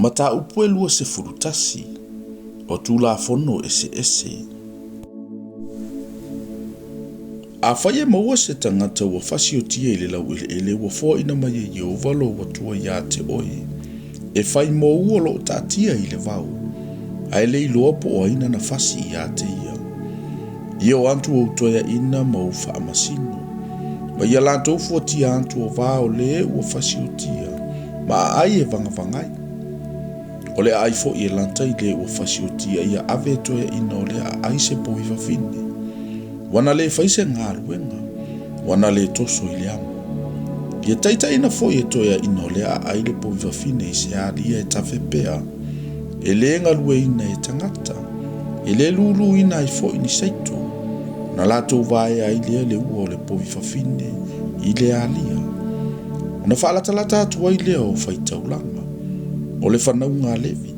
Mata upu e lua se furutasi, o tula fono ese. A whaia maua se tangata ua whasi o tia ele lau ele ua fō ina mai e Yehova lo watua ia te oe. E whai mo ua lo tātia i le vau. A ele i loa po o ina na whasi ia te ia. Ia o antu o utoia ina mau wha masino. Ma ia lantou fua tia antu o vā o le ua whasi o tia. Ma ai e vangavangai. O le ai fo i e lantai le ua whasi o tia ia ave toia ina o le a ai se po i whawhine. Wana le faise ngā ruenga, wana le toso i le amu. Ia taita ina fo i toia ina o le a aile po whawhine i se alia e tawhe pea. E le ngā lue ina e tangata, e le lulu ina i fo i ni saito. Na lato vae a ilea le ua o le po whawhine i le alia. Ona whaalatalata atua i lea o Faitauina, o le whanau ngā levi.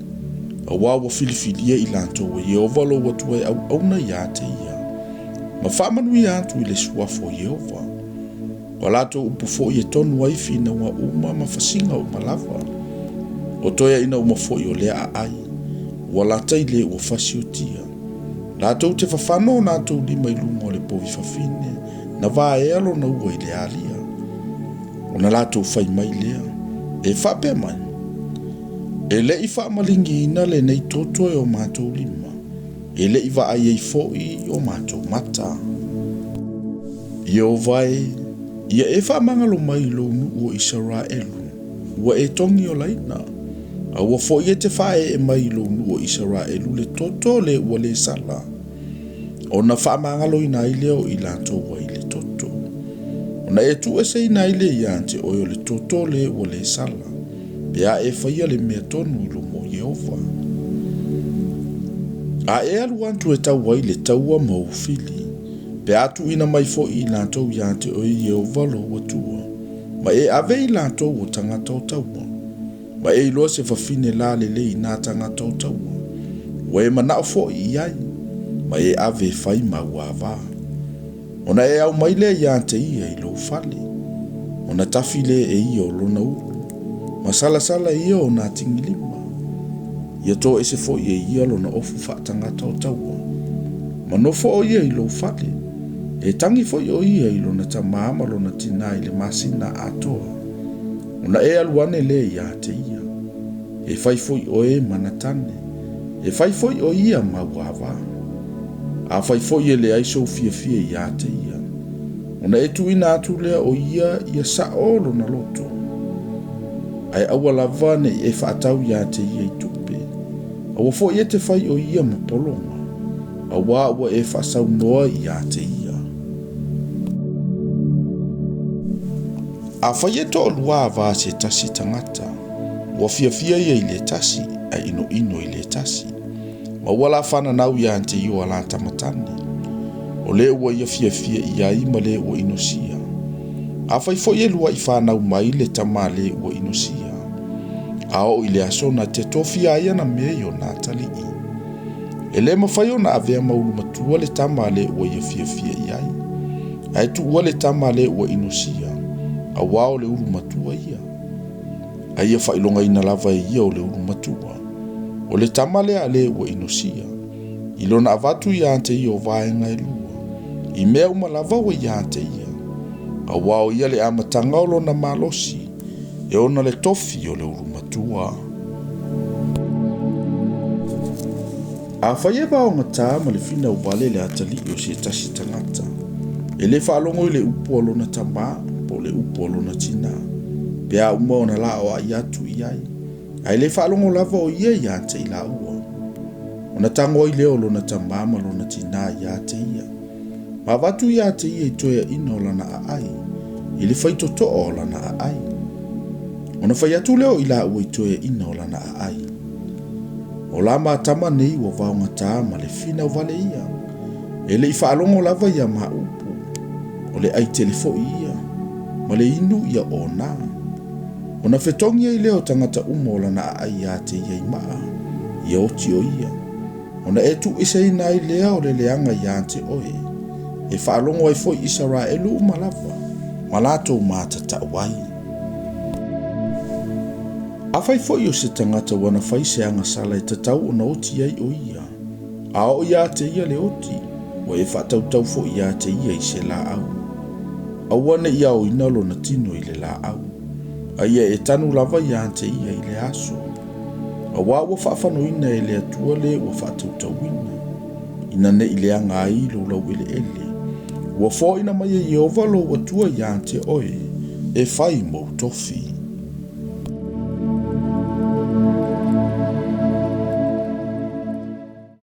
A wawa filifilia i lanto o Yehova lo watua e au auna ia te ia. Ma whamanui atu i le suafo Yehova. Wa lato upu fo i e tonu waifi na ua uma ma whasinga o malava. O toia ina uma fo i o lea a ai. Wa lata i le ua whasi o tia. Lato te whawhano na ato lima i lunga o le povi whawhine. Na vaa e alo na ua i le alia. O na lato whai mai lea. E whapea mai. E le i whaamalingi ina le nei toto e o mātou lima. E le iwa ai ei fo'i o mātou mata. Yehova ia e whaamangalo mai lo nu o Israelu. Ua e tongi o laina. A ua fo'i e te whae e mai lo nu o Israelu le toto le ua le sala. O na whaamangalo ina i leo i lanto ua i le toto. O na e tu e se ina i le iante o le toto le ua le sala. Pea e whaia le mea tonu i lo mo Yehova. A e alu antu e tau wai le taua mau fili. Pe atu ina mai fo i lantou iante o i Yehova lo watua. Ma e ave i lantou o tangata o taua. Ma e iloa se whawhine la le i nā tangata o taua. Wa e manao fo i ai. Ma e ave whai mau ava. Ona e au mai le iante ia i lo fale. Ona tafile e ia o lona ulu. Ma sala ia o nā tingilima. Ia tō e se fo i e ia lo na ofu whaatangata o taua. Ma no fo o ia i lo fale. E tangi fo i o ia i lo na ta maama lo na tina i le masina atoa. Una e aluane le ia te ia. E fai fo i o e manatane. E fai fo i o ia mauava. A fai fo i e le aiso fia ia te ia. Una e tu ina atu lea o ia sa olo na loto. Ai awa lavane e whaatau ia te ia i tupe. Awa fo i e te whai o ia ma polonga. Awa e whasau noa i a te ia. A whai e to lua a se tasi tangata. Wa fia ia i le tasi, a ino i le tasi. Ma wala whana nau ia ante i o ala tamatane. O le ua ia fia ia i ma le ua inosia. A whai fo i e lua i whanau mai le tama le ua inosia. Ao i le asona te tofia ia na mea o nā tali i. E le mawhai o na avea maulu matua le tama le ua ia fia iai. Ai tu ua le tama le ua inosia. A wao le uru matua ia. Ai ia whailonga ina lava e ia o le uru matua. O le tama le a le ua inosia. I lona avatu ia ante ia o vaenga e lua. I mea uma lava o ia ante ia. A wao ia le amatanga o lona malosi. E ona le tofi o le uru matua. A whaia ba o ngata ma le fina o wale le atali o se tasi tangata. E le whaalongo i le upo o lona tama, po le upo o lona tina. Pea uma o na la o a iatu iai. Ai le whaalongo lava o ia i ante i la ua. O na tango i leo lona tama ma lona tina i ate ia. Ma watu i ate ia i toia ina o lana a ai. I le whaitoto o lana a ai. O na whai atu leo i la ua i toia ina o lana a ai. O la mātama nei ua vaonga tā ma le fina o vale ia. E le i whaalongo lava ia ma upu. O le ai telefo ia. Ma le inu ia o nā. O na whetongia i leo tangata umola na a ia te ia i maa. Ia oti o ia. O na etu isa i nai lea o le leanga ia te oe. E whaalongo ai foi Israelu umalava. Ma lato mātata wai. Afai foi o se tangata wana fai se anga sala e tatau o na oti ai o ia. A o ia te ia le oti, wa e whatautau fo ia te ia i se la au. A wana ia o inalo na tino i le la au. A ia e tanu lava ia te ia i le aso. A wa whawhanoina e le atua le wa whatautauina. Ina ne i le anga ai lo lau ele ele. Wa fo ina mai e Yehova lo watua ia te oe, e whai mou tofi.